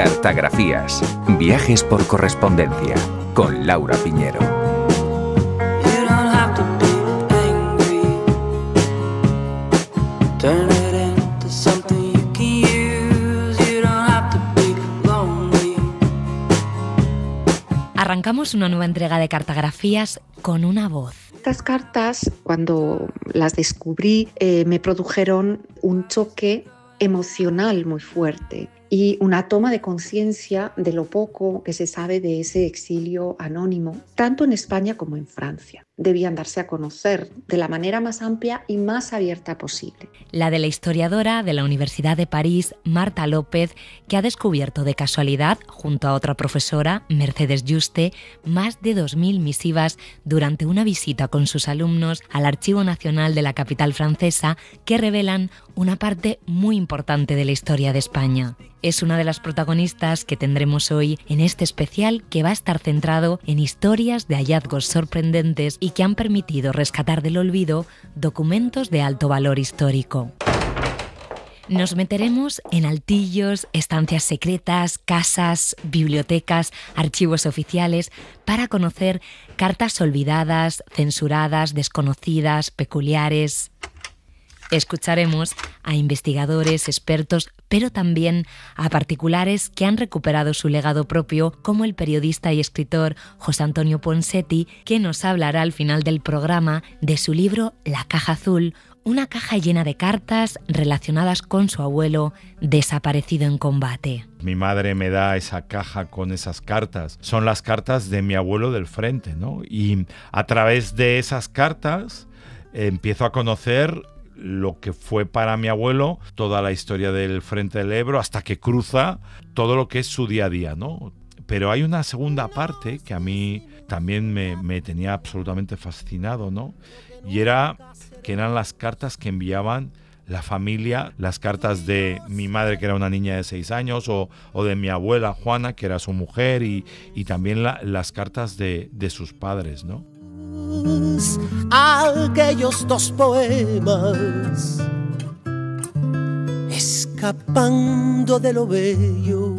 Cartografías. Viajes por correspondencia. Con Laura Piñero. Arrancamos una nueva entrega de Cartografías con una voz. Estas cartas, cuando las descubrí, me produjeron un choque emocional muy fuerte y una toma de conciencia de lo poco que se sabe de ese exilio anónimo, tanto en España como en Francia. Debían darse a conocer de la manera más amplia y más abierta posible. La de la historiadora de la Universidad de París, Marta López, que ha descubierto de casualidad, junto a otra profesora, Mercedes Juste, más de 2.000 misivas durante una visita con sus alumnos al Archivo Nacional de la capital francesa que revelan una parte muy importante de la historia de España. Es una de las protagonistas que tendremos hoy en este especial que va a estar centrado en historias de hallazgos sorprendentes y que han permitido rescatar del olvido documentos de alto valor histórico. Nos meteremos en altillos, estancias secretas, casas, bibliotecas, archivos oficiales para conocer cartas olvidadas, censuradas, desconocidas, peculiares. Escucharemos a investigadores, expertos, pero también a particulares que han recuperado su legado propio, como el periodista y escritor José Antonio Ponseti, que nos hablará al final del programa de su libro La caja azul, una caja llena de cartas relacionadas con su abuelo desaparecido en combate. Mi madre me da esa caja con esas cartas. Son las cartas de mi abuelo del frente, ¿no? Y a través de esas cartas empiezo a conocer lo que fue para mi abuelo toda la historia del Frente del Ebro hasta que cruza todo lo que es su día a día, ¿no? Pero hay una segunda parte que a mí también me tenía absolutamente fascinado, ¿no? Y que eran las cartas que enviaban la familia, las cartas de mi madre, que era una niña de 6 años, o de mi abuela Juana, que era su mujer, y también las cartas de sus padres, ¿no? Aquellos dos poemas, escapando de lo bello.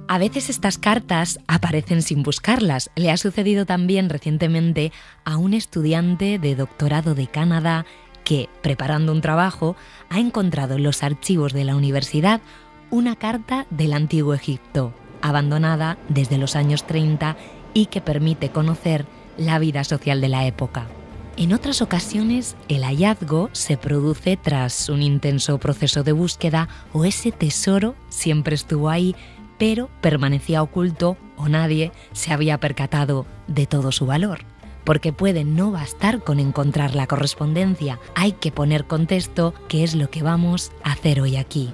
A veces estas cartas aparecen sin buscarlas. Le ha sucedido también recientemente a un estudiante de doctorado de Canadá que, preparando un trabajo, ha encontrado en los archivos de la universidad una carta del Antiguo Egipto, abandonada desde los años 30 y que permite conocer la vida social de la época. En otras ocasiones, el hallazgo se produce tras un intenso proceso de búsqueda o ese tesoro siempre estuvo ahí, pero permanecía oculto o nadie se había percatado de todo su valor. Porque puede no bastar con encontrar la correspondencia, hay que poner contexto, que es lo que vamos a hacer hoy aquí.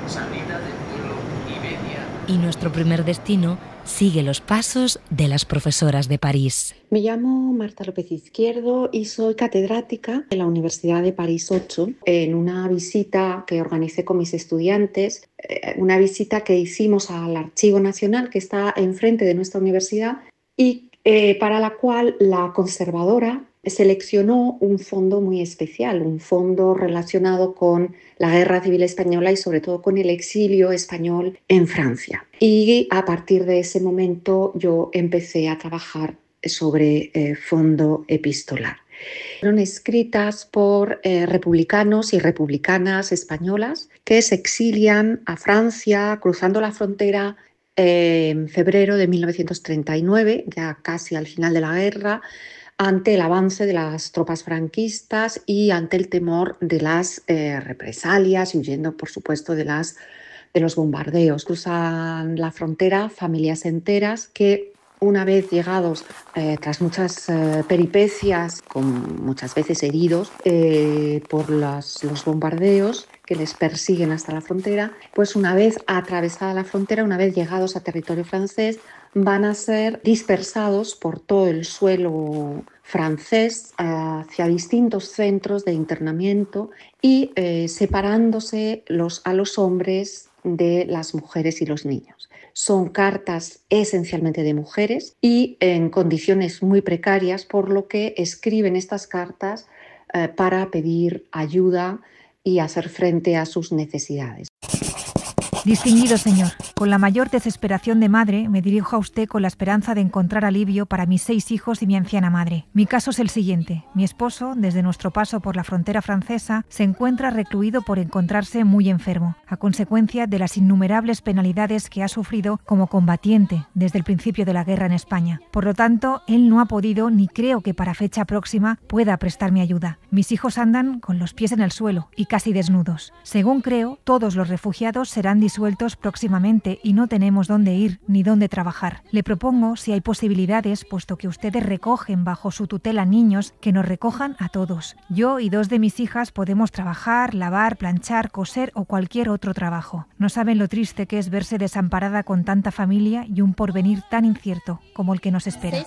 Salida del vuelo Iberia. Y nuestro primer destino sigue los pasos de las profesoras de París. Me llamo Marta López Izquierdo y soy catedrática de la Universidad de París 8 en una visita que organicé con mis estudiantes, una visita que hicimos al Archivo Nacional que está enfrente de nuestra universidad y para la cual la conservadora seleccionó un fondo muy especial, un fondo relacionado con la Guerra Civil Española y sobre todo con el exilio español en Francia. Y a partir de ese momento yo empecé a trabajar sobre fondo epistolar. Fueron escritas por republicanos y republicanas españolas que se exilian a Francia cruzando la frontera en febrero de 1939, ya casi al final de la guerra, ante el avance de las tropas franquistas y ante el temor de las represalias y huyendo, por supuesto, de los bombardeos. Cruzan la frontera familias enteras que, una vez llegados, tras muchas peripecias, con muchas veces heridos por los bombardeos que les persiguen hasta la frontera, pues una vez atravesada la frontera, una vez llegados a territorio francés, van a ser dispersados por todo el suelo francés hacia distintos centros de internamiento y separándose a los hombres de las mujeres y los niños. Son cartas esencialmente de mujeres y en condiciones muy precarias, por lo que escriben estas cartas para pedir ayuda y hacer frente a sus necesidades. Distinguido señor, con la mayor desesperación de madre me dirijo a usted con la esperanza de encontrar alivio para mis 6 hijos y mi anciana madre. Mi caso es el siguiente. Mi esposo, desde nuestro paso por la frontera francesa, se encuentra recluido por encontrarse muy enfermo, a consecuencia de las innumerables penalidades que ha sufrido como combatiente desde el principio de la guerra en España. Por lo tanto, él no ha podido ni creo que para fecha próxima pueda prestarme ayuda. Mis hijos andan con los pies en el suelo y casi desnudos. Según creo, todos los refugiados serán disueltos próximamente y no tenemos dónde ir ni dónde trabajar. Le propongo, si hay posibilidades, puesto que ustedes recogen bajo su tutela niños, que nos recojan a todos. Yo y 2 de mis hijas podemos trabajar, lavar, planchar, coser o cualquier otro trabajo. No saben lo triste que es verse desamparada con tanta familia y un porvenir tan incierto como el que nos espera.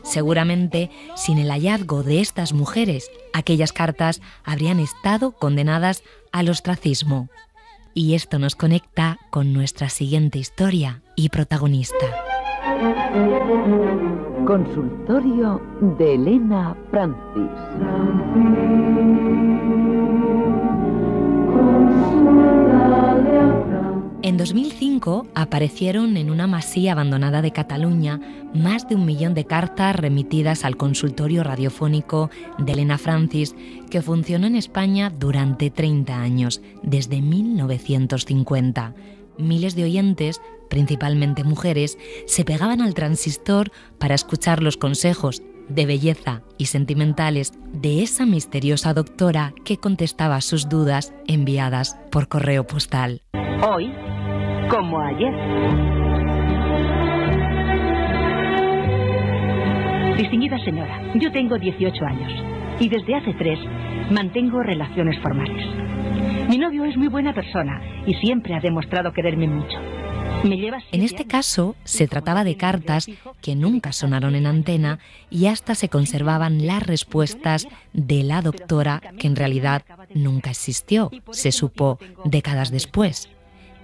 Seguramente, sin el hallazgo de estas mujeres, aquellas cartas habrían estado condenadas al ostracismo. Y esto nos conecta con nuestra siguiente historia y protagonista. Consultorio de Elena Francis. En 2005 aparecieron en una masía abandonada de Cataluña más de 1 millón de cartas remitidas al consultorio radiofónico de Elena Francis, que funcionó en España durante 30 años, desde 1950. Miles de oyentes, principalmente mujeres, se pegaban al transistor para escuchar los consejos de belleza y sentimentales de esa misteriosa doctora que contestaba sus dudas enviadas por correo postal. Hoy, como ayer. Distinguida señora, yo tengo 18 años y desde hace 3 mantengo relaciones formales. Mi novio es muy buena persona y siempre ha demostrado quererme mucho. En este caso, se trataba de cartas que nunca sonaron en antena y hasta se conservaban las respuestas de la doctora, que en realidad nunca existió, se supo décadas después.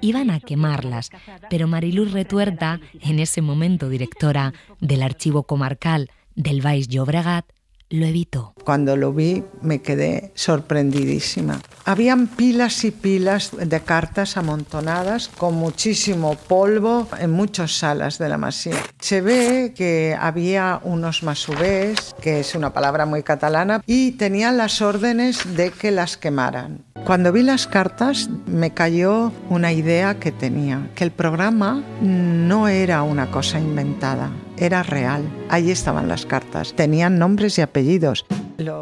Iban a quemarlas, pero Mariluz Retuerta, en ese momento directora del Archivo Comarcal del Baix Llobregat, lo evitó. Cuando lo vi me quedé sorprendidísima. Habían pilas y pilas de cartas amontonadas con muchísimo polvo en muchas salas de la masía. Se ve que había unos masovers, que es una palabra muy catalana, y tenían las órdenes de que las quemaran. Cuando vi las cartas me cayó una idea que tenía, que el programa no era una cosa inventada, era real. Ahí estaban las cartas, tenían nombres y apellidos.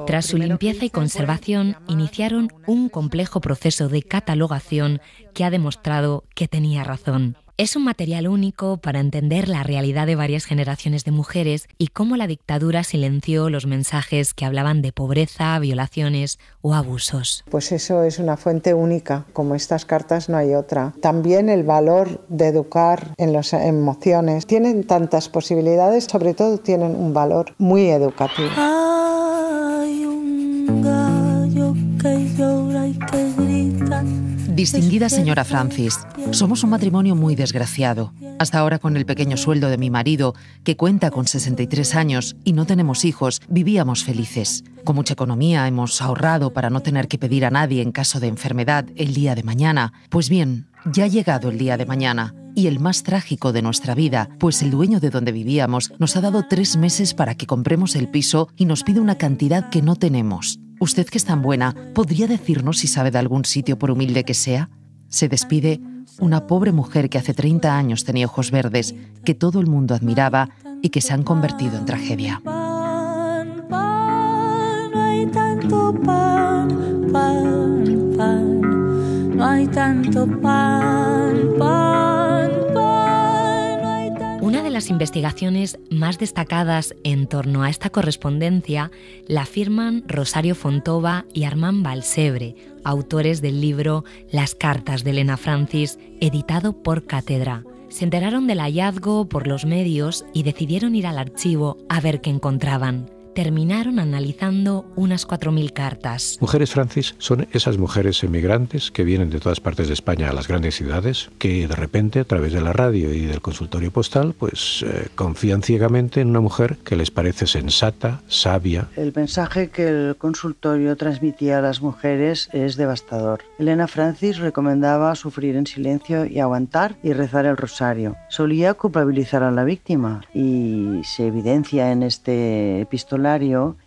Tras su limpieza y conservación, iniciaron un complejo proceso de catalogación que ha demostrado que tenía razón. Es un material único para entender la realidad de varias generaciones de mujeres y cómo la dictadura silenció los mensajes que hablaban de pobreza, violaciones o abusos. Pues eso es una fuente única, como estas cartas no hay otra. También el valor de educar en las emociones. Tienen tantas posibilidades, sobre todo tienen un valor muy educativo. Hay un gallo que llora y que grita. Distinguida señora Francis, somos un matrimonio muy desgraciado. Hasta ahora, con el pequeño sueldo de mi marido, que cuenta con 63 años y no tenemos hijos, vivíamos felices. Con mucha economía hemos ahorrado para no tener que pedir a nadie en caso de enfermedad el día de mañana. Pues bien, ya ha llegado el día de mañana y el más trágico de nuestra vida, pues el dueño de donde vivíamos nos ha dado 3 meses para que compremos el piso y nos pide una cantidad que no tenemos. Usted, que es tan buena, ¿podría decirnos si sabe de algún sitio, por humilde que sea? Se despide una pobre mujer que hace 30 años tenía ojos verdes, que todo el mundo admiraba y que se han convertido en tragedia. Pan, pan, no hay tanto pan, pan, pan, no hay tanto pan, pan, pan, no hay tanto... Una de las investigaciones más destacadas en torno a esta correspondencia la firman Rosario Fontova y Armand Balsebre, autores del libro Las cartas de Elena Francis, editado por Cátedra. Se enteraron del hallazgo por los medios y decidieron ir al archivo a ver qué encontraban. terminaron analizando unas 4.000 cartas. Mujeres, Francis, son esas mujeres emigrantes que vienen de todas partes de España a las grandes ciudades, que de repente, a través de la radio y del consultorio postal, pues confían ciegamente en una mujer que les parece sensata, sabia. El mensaje que el consultorio transmitía a las mujeres es devastador. Elena Francis recomendaba sufrir en silencio y aguantar y rezar el rosario. Solía culpabilizar a la víctima y se evidencia en este epistolario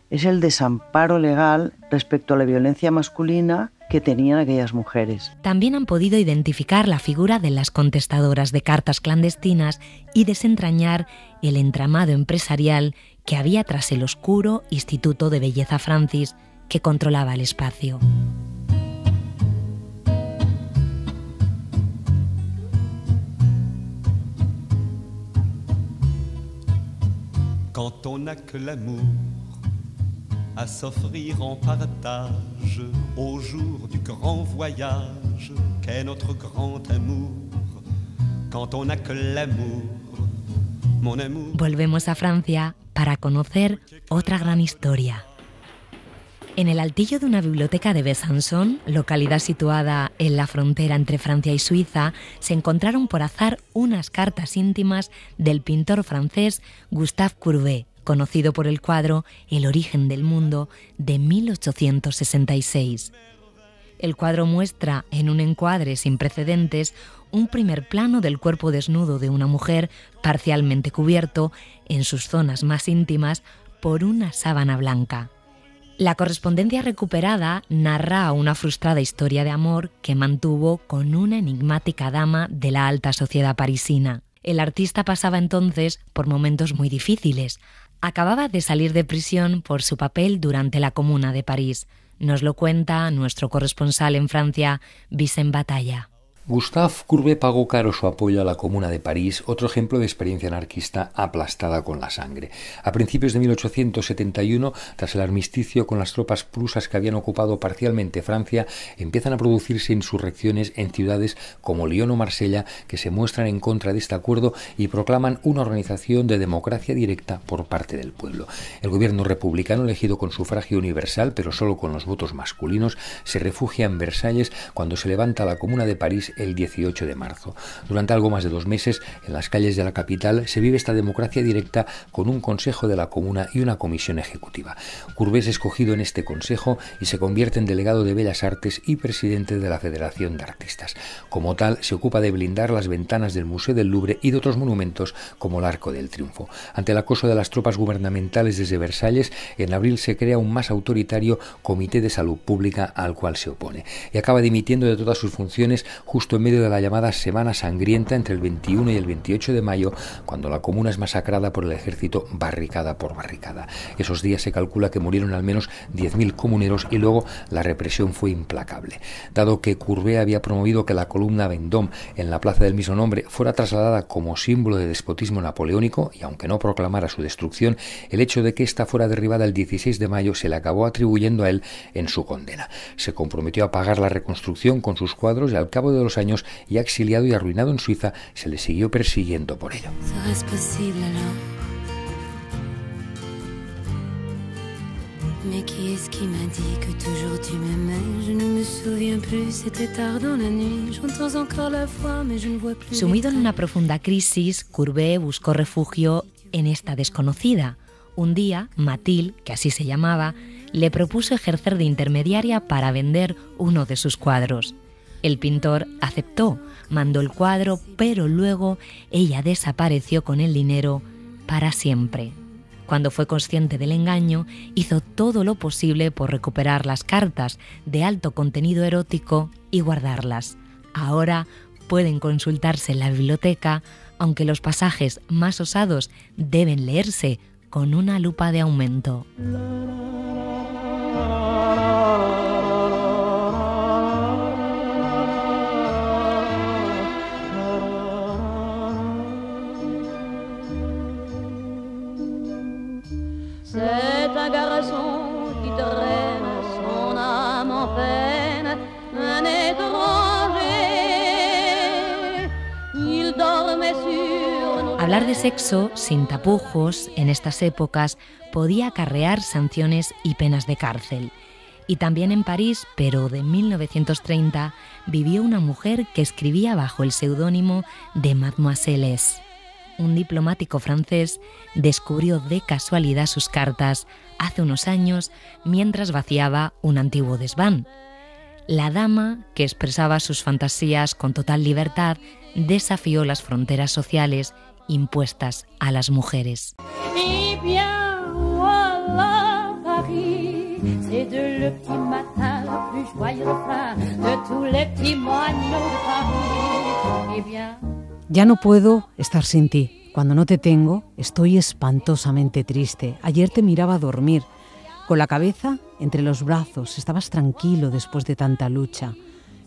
es el desamparo legal respecto a la violencia masculina que tenían aquellas mujeres. También han podido identificar la figura de las contestadoras de cartas clandestinas y desentrañar el entramado empresarial que había tras el oscuro Instituto de Belleza Francis, que controlaba el espacio. Quand on n'a que l'amour à s'offrir en partage au jour du grand voyage qu'est notre grand amour. Quand on n'a que l'amour, mon amour. Volvemos a Francia para conocer otra gran historia. En el altillo de una biblioteca de Besançon, localidad situada en la frontera entre Francia y Suiza, se encontraron por azar unas cartas íntimas del pintor francés Gustave Courbet, conocido por el cuadro El origen del mundo de 1866. El cuadro muestra, en un encuadre sin precedentes, un primer plano del cuerpo desnudo de una mujer parcialmente cubierto, en sus zonas más íntimas, por una sábana blanca. La correspondencia recuperada narra una frustrada historia de amor que mantuvo con una enigmática dama de la alta sociedad parisina. El artista pasaba entonces por momentos muy difíciles. Acababa de salir de prisión por su papel durante la Comuna de París. Nos lo cuenta nuestro corresponsal en Francia, Vicent Batalla. Gustave Courbet pagó caro su apoyo a la Comuna de París, otro ejemplo de experiencia anarquista aplastada con la sangre. A principios de 1871, tras el armisticio con las tropas prusas que habían ocupado parcialmente Francia, empiezan a producirse insurrecciones en ciudades como Lyon o Marsella que se muestran en contra de este acuerdo y proclaman una organización de democracia directa por parte del pueblo. El gobierno republicano, elegido con sufragio universal, pero solo con los votos masculinos, se refugia en Versalles cuando se levanta la Comuna de París el 18 de marzo. Durante algo más de 2 meses, en las calles de la capital se vive esta democracia directa con un consejo de la comuna y una comisión ejecutiva. Courbet es escogido en este consejo y se convierte en delegado de Bellas Artes y presidente de la Federación de Artistas. Como tal, se ocupa de blindar las ventanas del Museo del Louvre y de otros monumentos como el Arco del Triunfo. Ante el acoso de las tropas gubernamentales desde Versalles, en abril se crea un más autoritario Comité de Salud Pública al cual se opone y acaba dimitiendo de todas sus funciones justo en medio de la llamada Semana Sangrienta entre el 21 y el 28 de mayo, cuando la comuna es masacrada por el ejército barricada por barricada. Esos días se calcula que murieron al menos 10.000 comuneros y luego la represión fue implacable. Dado que Courbet había promovido que la columna Vendôme en la plaza del mismo nombre fuera trasladada como símbolo de despotismo napoleónico, y aunque no proclamara su destrucción, el hecho de que ésta fuera derribada el 16 de mayo se le acabó atribuyendo a él en su condena. Se comprometió a pagar la reconstrucción con sus cuadros y al cabo de los años, ya exiliado y arruinado en Suiza, se le siguió persiguiendo por ello. Mais qui est-ce qui m'a dit que toujours tu m'aimais? Je ne me souviens plus, c'était tard dans la nuit. J'entends encore la voix, mais je ne vois plus. Sumido en una profunda crisis, Courbet buscó refugio en esta desconocida. Un día, Mathilde, que así se llamaba, le propuso ejercer de intermediaria para vender uno de sus cuadros. El pintor aceptó, mandó el cuadro, pero luego ella desapareció con el dinero para siempre. Cuando fue consciente del engaño, hizo todo lo posible por recuperar las cartas de alto contenido erótico y guardarlas. Ahora pueden consultarse en la biblioteca, aunque los pasajes más osados deben leerse con una lupa de aumento. C'est un garçon qui traîne son âme en peine, un étranger. Il dormait sur nos Hablar de sexo sin tapujos en estas épocas podía acarrear sanciones y penas de cárcel. Y también en París, pero de 1930, vivió una mujer que escribía bajo el seudónimo de Mademoiselle S. Un diplomático francés descubrió de casualidad sus cartas hace unos años mientras vaciaba un antiguo desván. La dama, que expresaba sus fantasías con total libertad, desafió las fronteras sociales impuestas a las mujeres. Ya no puedo estar sin ti. Cuando no te tengo, estoy espantosamente triste. Ayer te miraba dormir, con la cabeza entre los brazos. Estabas tranquilo después de tanta lucha.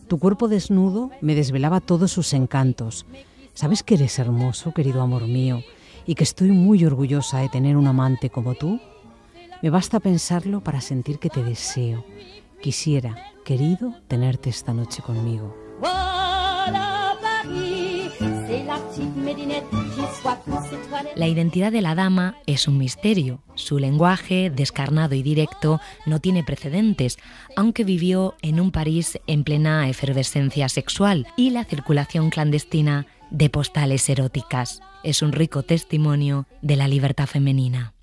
Tu cuerpo desnudo me desvelaba todos sus encantos. ¿Sabes que eres hermoso, querido amor mío, y que estoy muy orgullosa de tener un amante como tú? Me basta pensarlo para sentir que te deseo. Quisiera, querido, tenerte esta noche conmigo. La identidad de la dama es un misterio. Su lenguaje, descarnado y directo, no tiene precedentes, aunque vivió en un París en plena efervescencia sexual y la circulación clandestina de postales eróticas. Es un rico testimonio de la libertad femenina.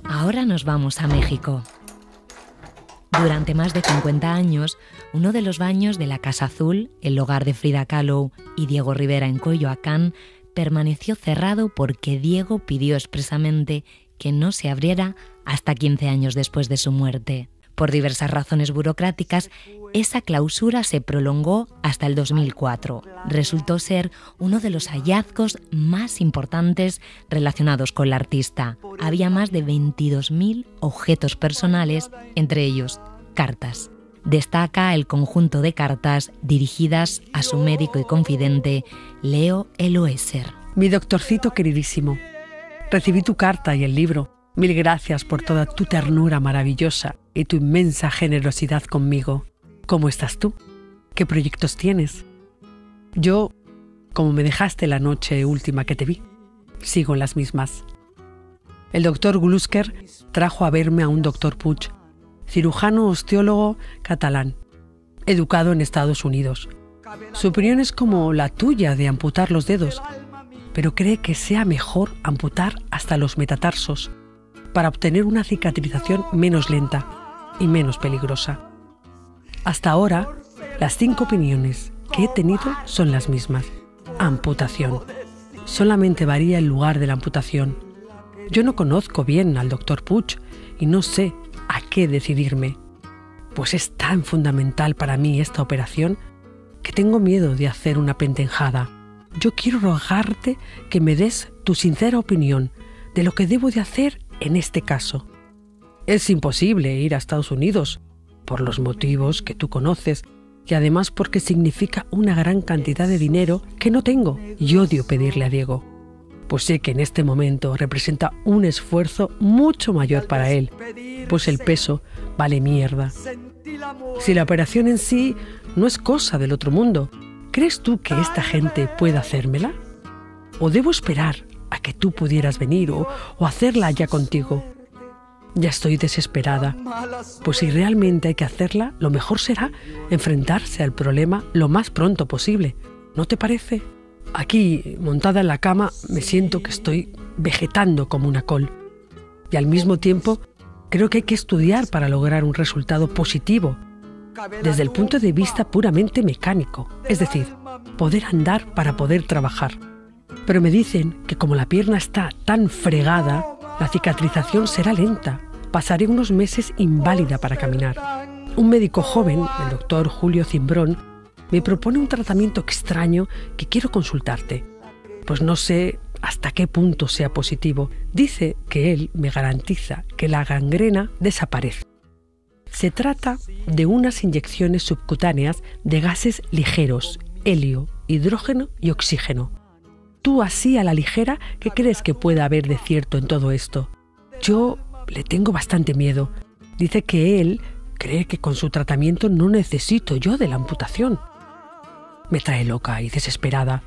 Ahora nos vamos a México. Durante más de 50 años, uno de los baños de la Casa Azul, el hogar de Frida Kahlo y Diego Rivera en Coyoacán, permaneció cerrado porque Diego pidió expresamente que no se abriera hasta 15 años después de su muerte. Por diversas razones burocráticas, esa clausura se prolongó hasta el 2004. Resultó ser uno de los hallazgos más importantes relacionados con la artista. Había más de 22.000 objetos personales, entre ellos cartas. Destaca el conjunto de cartas dirigidas a su médico y confidente, Leo Eloesser. Mi doctorcito queridísimo, recibí tu carta y el libro. Mil gracias por toda tu ternura maravillosa y tu inmensa generosidad conmigo. ¿Cómo estás tú? ¿Qué proyectos tienes? Yo, como me dejaste la noche última que te vi, sigo en las mismas. El doctor Glusker trajo a verme a un doctor Puig, cirujano osteólogo catalán, educado en Estados Unidos. Su opinión es como la tuya de amputar los dedos, pero cree que sea mejor amputar hasta los metatarsos para obtener una cicatrización menos lenta y menos peligrosa. Hasta ahora, las 5 opiniones que he tenido son las mismas. Amputación. Solamente varía el lugar de la amputación. Yo no conozco bien al doctor Puig y no sé a qué decidirme, pues es tan fundamental para mí esta operación que tengo miedo de hacer una pendenjada. Yo quiero rogarte que me des tu sincera opinión de lo que debo de hacer en este caso. Es imposible ir a Estados Unidos, por los motivos que tú conoces, y además porque significa una gran cantidad de dinero que no tengo, y odio pedirle a Diego, pues sé que en este momento representa un esfuerzo mucho mayor para él, pues el peso vale mierda. Si la operación en sí no es cosa del otro mundo, ¿crees tú que esta gente pueda hacérmela? ¿O debo esperar a que tú pudieras venir o hacerla ya contigo? Ya estoy desesperada, pues si realmente hay que hacerla, lo mejor será enfrentarse al problema lo más pronto posible. ¿No te parece? Aquí, montada en la cama, me siento que estoy vegetando como una col. Y al mismo tiempo, creo que hay que estudiar para lograr un resultado positivo, desde el punto de vista puramente mecánico, es decir, poder andar para poder trabajar. Pero me dicen que como la pierna está tan fregada, la cicatrización será lenta. Pasaré unos meses inválida para caminar. Un médico joven, el doctor Julio Cimbrón, me propone un tratamiento extraño que quiero consultarte, pues no sé hasta qué punto sea positivo. Dice que él me garantiza que la gangrena desaparece. Se trata de unas inyecciones subcutáneas de gases ligeros, helio, hidrógeno y oxígeno. Tú así a la ligera, ¿qué crees que pueda haber de cierto en todo esto? Yo le tengo bastante miedo. Dice que él Cree que con su tratamiento no necesito yo de la amputación. Me trae loca y desesperada.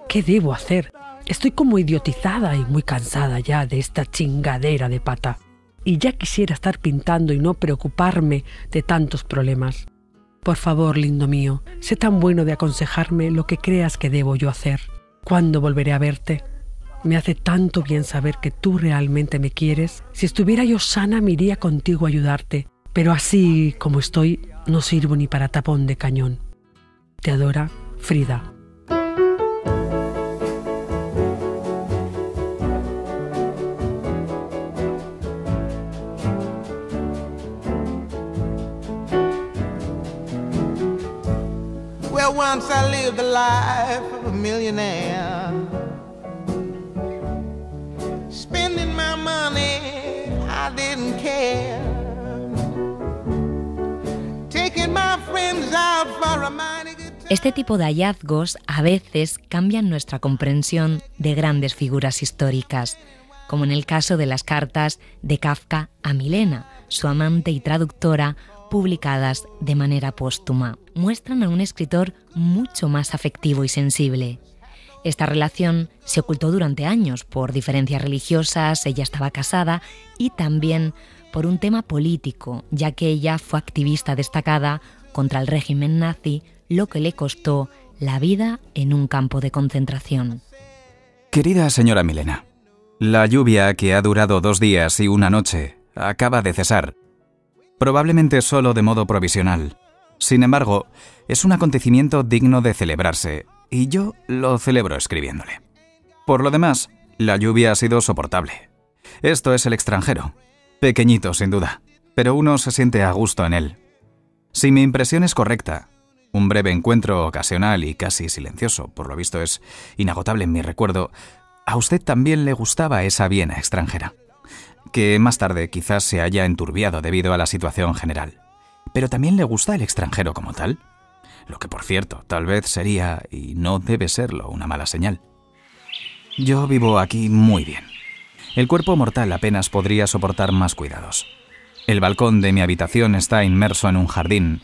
¿Qué debo hacer? Estoy como idiotizada y muy cansada ya de esta chingadera de pata. Y ya quisiera estar pintando y no preocuparme de tantos problemas. Por favor, lindo mío, sé tan bueno de aconsejarme lo que creas que debo yo hacer. ¿Cuándo volveré a verte? Me hace tanto bien saber que tú realmente me quieres. Si estuviera yo sana, me iría contigo a ayudarte. Pero así como estoy, no sirvo ni para tapón de cañón. Te adora, Frida. Well, once I lived the life of a millionaire, spending my money, I didn't care, taking my friends out for a mighty good time. Este tipo de hallazgos a veces cambian nuestra comprensión de grandes figuras históricas, como en el caso de las cartas de Kafka a Milena, su amante y traductora, publicadas de manera póstuma. Muestran a un escritor mucho más afectivo y sensible. Esta relación se ocultó durante años por diferencias religiosas, ella estaba casada, y también por un tema político, ya que ella fue activista destacada contra el régimen nazi, lo que le costó la vida en un campo de concentración. Querida señora Milena, la lluvia, que ha durado 2 días y 1 noche, acaba de cesar. Probablemente solo de modo provisional. Sin embargo, es un acontecimiento digno de celebrarse, y yo lo celebro escribiéndole. Por lo demás, la lluvia ha sido soportable. Esto es el extranjero. Pequeñito, sin duda, pero uno se siente a gusto en él. Si mi impresión es correcta, un breve encuentro ocasional y casi silencioso, por lo visto es inagotable en mi recuerdo, a usted también le gustaba esa Viena extranjera, que más tarde quizás se haya enturbiado debido a la situación general. Pero también le gusta el extranjero como tal, lo que por cierto tal vez sería, y no debe serlo, una mala señal. Yo vivo aquí muy bien. El cuerpo mortal apenas podría soportar más cuidados. El balcón de mi habitación está inmerso en un jardín,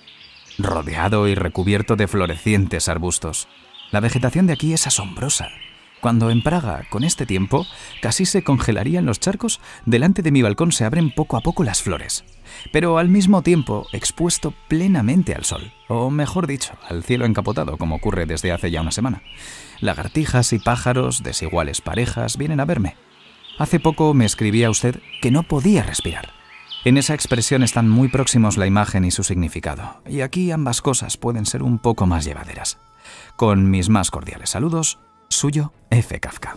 rodeado y recubierto de florecientes arbustos. La vegetación de aquí es asombrosa. Cuando en Praga, con este tiempo, casi se congelarían los charcos, delante de mi balcón se abren poco a poco las flores, pero al mismo tiempo expuesto plenamente al sol, o mejor dicho, al cielo encapotado, como ocurre desde hace ya una semana. Lagartijas y pájaros, desiguales parejas, vienen a verme. Hace poco me escribía usted que no podía respirar. En esa expresión están muy próximos la imagen y su significado, y aquí ambas cosas pueden ser un poco más llevaderas. Con mis más cordiales saludos, suyo, F. Kafka.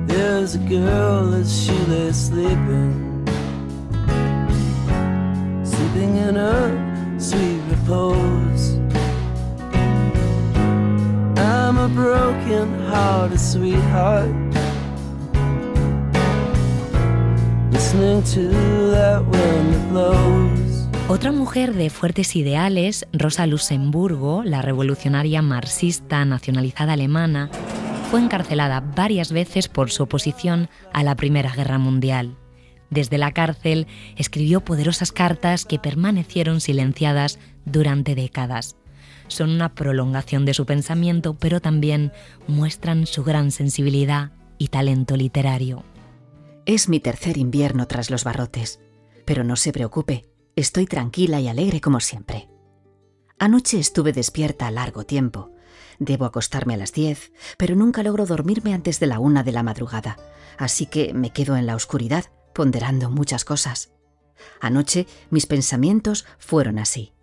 There's a girl that she lay sleeping in her sweet repose. I'm a broken-hearted sweetheart, listening to that wind that blows. Otra mujer de fuertes ideales, Rosa Luxemburgo, la revolucionaria marxista nacionalizada alemana, fue encarcelada varias veces por su oposición a la Primera Guerra Mundial. Desde la cárcel escribió poderosas cartas que permanecieron silenciadas durante décadas. Son una prolongación de su pensamiento, pero también muestran su gran sensibilidad y talento literario. Es mi tercer invierno tras los barrotes, pero no se preocupe, estoy tranquila y alegre como siempre. Anoche estuve despierta largo tiempo. Debo acostarme a las 10, pero nunca logro dormirme antes de la 1 de la madrugada, así que me quedo en la oscuridad, ponderando muchas cosas. Anoche mis pensamientos fueron así.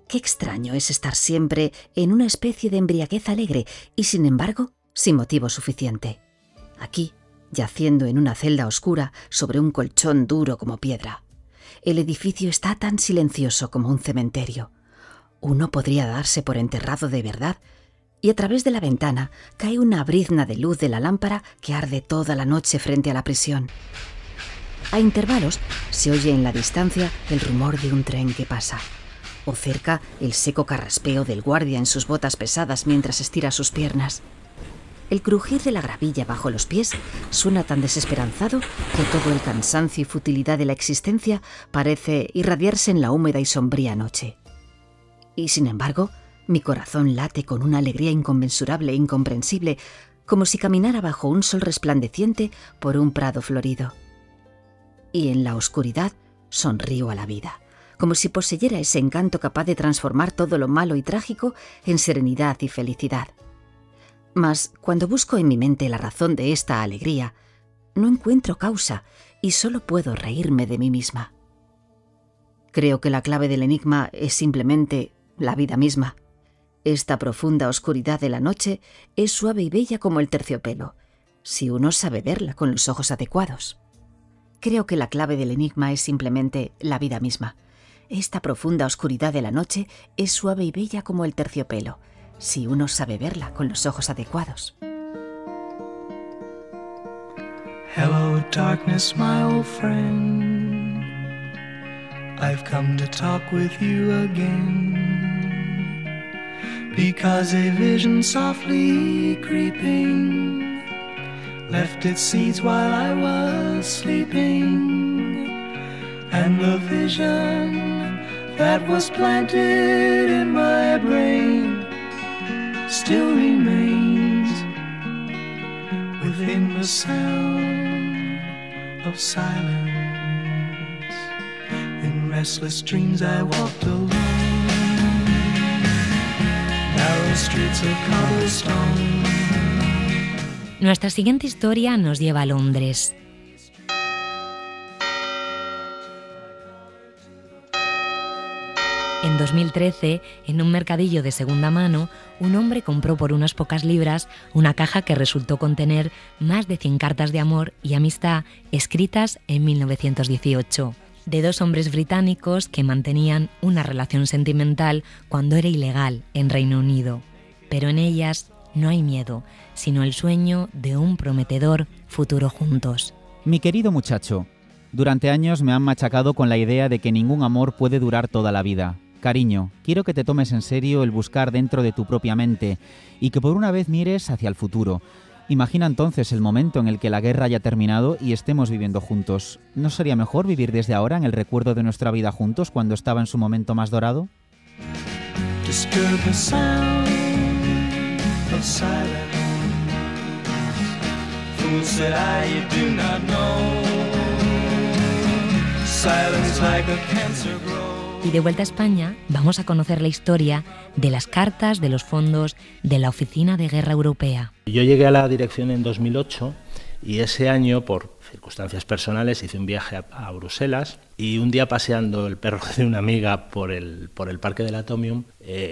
Qué extraño es estar siempre en una especie de embriaguez alegre y, sin embargo, sin motivo suficiente. Aquí, yaciendo en una celda oscura sobre un colchón duro como piedra. El edificio está tan silencioso como un cementerio. Uno podría darse por enterrado de verdad, y a través de la ventana cae una brizna de luz de la lámpara que arde toda la noche frente a la prisión. A intervalos se oye en la distancia el rumor de un tren que pasa, o cerca el seco carraspeo del guardia en sus botas pesadas mientras estira sus piernas. El crujir de la gravilla bajo los pies suena tan desesperanzado que todo el cansancio y futilidad de la existencia parece irradiarse en la húmeda y sombría noche. Y sin embargo, mi corazón late con una alegría inconmensurable e incomprensible, como si caminara bajo un sol resplandeciente por un prado florido. Y en la oscuridad sonrío a la vida, como si poseyera ese encanto capaz de transformar todo lo malo y trágico en serenidad y felicidad. Mas cuando busco en mi mente la razón de esta alegría, no encuentro causa y solo puedo reírme de mí misma. Creo que la clave del enigma es simplemente la vida misma. Esta profunda oscuridad de la noche es suave y bella como el terciopelo, si uno sabe verla con los ojos adecuados. Creo que la clave del enigma es simplemente la vida misma. Esta profunda oscuridad de la noche es suave y bella como el terciopelo, si uno sabe verla con los ojos adecuados. Hello, darkness, my old friend. I've come to talk with you again, because a vision softly creeping left its seeds while I was sleeping, and the vision that was planted in my brain still remains within the sound of silence. In restless dreams I walked alone, narrow streets of cobblestone. Nuestra siguiente historia nos lleva a Londres. En 2013, en un mercadillo de segunda mano, un hombre compró por unas pocas libras una caja que resultó contener más de 100 cartas de amor y amistad escritas en 1918, de dos hombres británicos que mantenían una relación sentimental cuando era ilegal en Reino Unido. Pero en ellas no hay miedo, sino el sueño de un prometedor futuro juntos. Mi querido muchacho, durante años me han machacado con la idea de que ningún amor puede durar toda la vida. Cariño, quiero que te tomes en serio el buscar dentro de tu propia mente y que por una vez mires hacia el futuro. Imagina entonces el momento en el que la guerra haya terminado y estemos viviendo juntos. ¿No sería mejor vivir desde ahora en el recuerdo de nuestra vida juntos cuando estaba en su momento más dorado? Y de vuelta a España, vamos a conocer la historia de las cartas de los fondos de la Oficina de Guerra Europea. Yo llegué a la dirección en 2008 y ese año, por circunstancias personales, hice un viaje a Bruselas y un día paseando el perro de una amiga por el Parque del Atomium,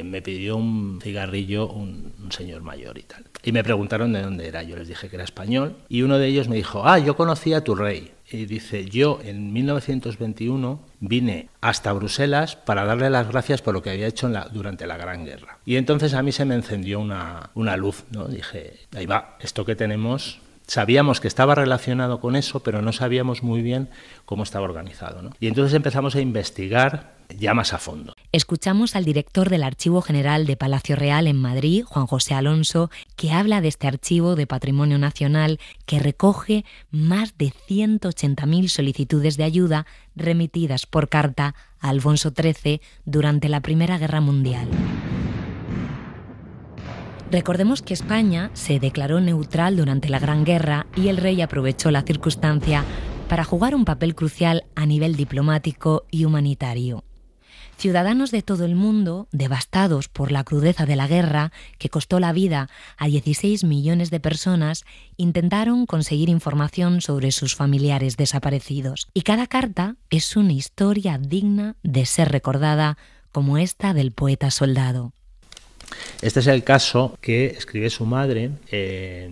me pidió un cigarrillo un señor mayor y tal. Y me preguntaron de dónde era, yo les dije que era español y uno de ellos me dijo, yo conocía a tu rey. Y dice, yo en 1921 vine hasta Bruselas para darle las gracias por lo que había hecho durante la Gran Guerra. Y entonces a mí se me encendió una luz, ¿no? Dije, ahí va, esto que tenemos, sabíamos que estaba relacionado con eso, pero no sabíamos muy bien cómo estaba organizado, ¿no? Y entonces empezamos a investigar ya más a fondo. Escuchamos al director del Archivo General de Palacio Real en Madrid, Juan José Alonso, que habla de este archivo de Patrimonio Nacional que recoge más de 180.000 solicitudes de ayuda remitidas por carta a Alfonso XIII durante la Primera Guerra Mundial. Recordemos que España se declaró neutral durante la Gran Guerra y el rey aprovechó la circunstancia para jugar un papel crucial a nivel diplomático y humanitario. Ciudadanos de todo el mundo, devastados por la crudeza de la guerra, que costó la vida a 16 millones de personas, intentaron conseguir información sobre sus familiares desaparecidos. Y cada carta es una historia digna de ser recordada, como esta del poeta soldado. Este es el caso que escribe su madre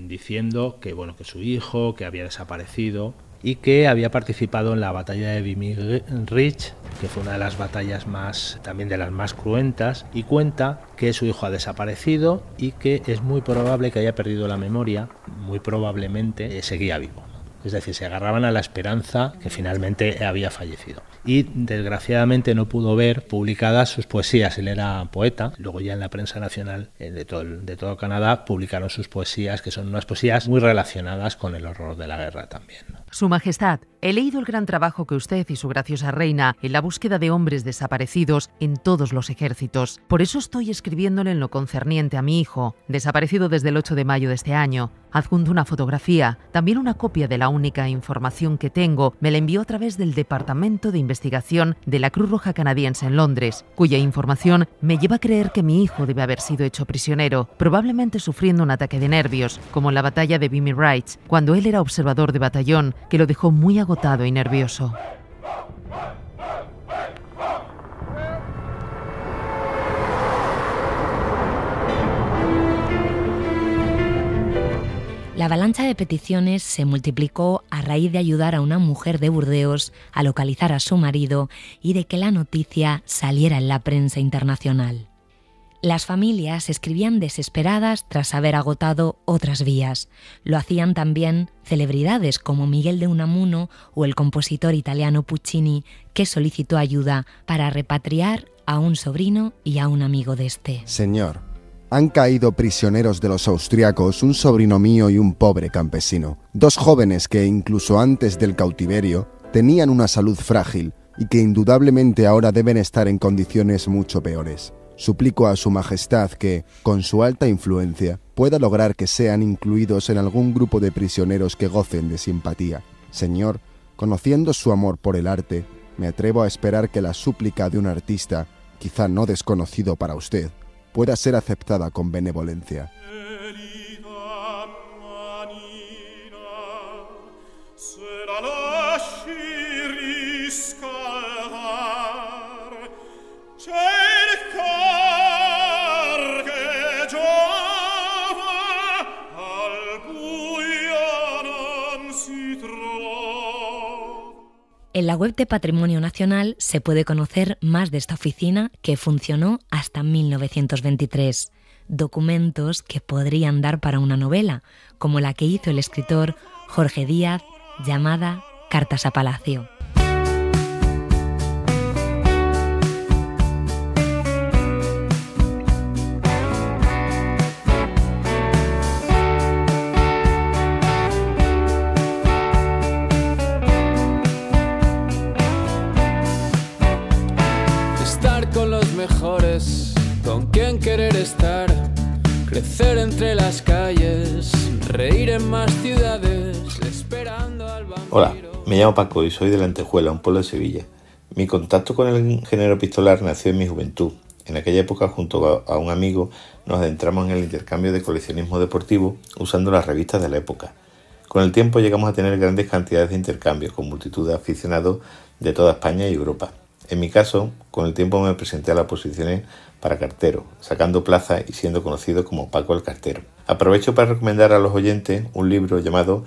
diciendo que su hijo que había desaparecido y que había participado en la batalla de Vimy Ridge, que fue una de las batallas también de las más cruentas, y cuenta que su hijo ha desaparecido y que es muy probable que haya perdido la memoria, muy probablemente seguía vivo. es decir, se agarraban a la esperanza que finalmente había fallecido. Y desgraciadamente no pudo ver publicadas sus poesías. Él era poeta, luego ya en la prensa nacional de todo Canadá publicaron sus poesías, que son unas poesías muy relacionadas con el horror de la guerra también, ¿no? Su Majestad, he leído el gran trabajo que usted y su graciosa reina en la búsqueda de hombres desaparecidos en todos los ejércitos. Por eso estoy escribiéndole en lo concerniente a mi hijo, desaparecido desde el 8 de mayo de este año. Adjunto una fotografía, también una copia de la única información que tengo. Me la envió a través del Departamento de Investigación de la Cruz Roja Canadiense en Londres, cuya información me lleva a creer que mi hijo debe haber sido hecho prisionero, probablemente sufriendo un ataque de nervios, como en la batalla de Vimy Ridge, cuando él era observador de batallón, que lo dejó muy agotado y nervioso. La avalancha de peticiones se multiplicó a raíz de ayudar a una mujer de Burdeos a localizar a su marido y de que la noticia saliera en la prensa internacional. Las familias escribían desesperadas tras haber agotado otras vías. Lo hacían también celebridades como Miguel de Unamuno o el compositor italiano Puccini, que solicitó ayuda para repatriar a un sobrino y a un amigo de este. Señor, han caído prisioneros de los austriacos un sobrino mío y un pobre campesino. Dos jóvenes que, incluso antes del cautiverio, tenían una salud frágil y que indudablemente ahora deben estar en condiciones mucho peores. Suplico a su majestad que, con su alta influencia, pueda lograr que sean incluidos en algún grupo de prisioneros que gocen de simpatía. Señor, conociendo su amor por el arte, me atrevo a esperar que la súplica de un artista, quizá no desconocido para usted, pueda ser aceptada con benevolencia. En la web de Patrimonio Nacional se puede conocer más de esta oficina que funcionó hasta 1923. Documentos que podrían dar para una novela, como la que hizo el escritor Jorge Díaz, llamada Cartas a Palacio. Mejores, con quien querer estar, crecer entre las calles, reír en más ciudades, esperando al vampiro. Hola, me llamo Paco y soy de La Antejuela, un pueblo de Sevilla. Mi contacto con el género epistolar nació en mi juventud. En aquella época, junto a un amigo, nos adentramos en el intercambio de coleccionismo deportivo usando las revistas de la época. Con el tiempo llegamos a tener grandes cantidades de intercambios con multitud de aficionados de toda España y Europa. En mi caso, con el tiempo me presenté a las posiciones para cartero, sacando plaza y siendo conocido como Paco el Cartero. Aprovecho para recomendar a los oyentes un libro llamado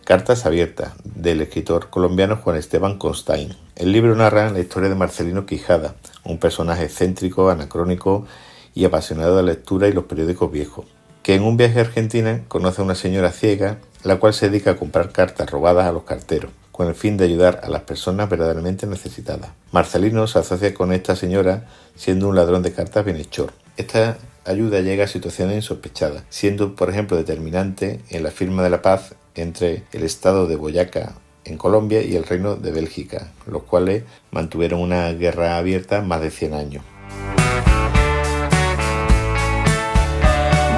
Cartas Abiertas, del escritor colombiano Juan Esteban Constain. El libro narra la historia de Marcelino Quijada, un personaje excéntrico, anacrónico y apasionado de la lectura y los periódicos viejos, que en un viaje a Argentina conoce a una señora ciega, la cual se dedica a comprar cartas robadas a los carteros, con el fin de ayudar a las personas verdaderamente necesitadas. Marcelino se asocia con esta señora siendo un ladrón de cartas bienhechor. Esta ayuda llega a situaciones insospechadas, siendo por ejemplo determinante en la firma de la paz entre el estado de Boyacá en Colombia y el reino de Bélgica, los cuales mantuvieron una guerra abierta más de 100 años.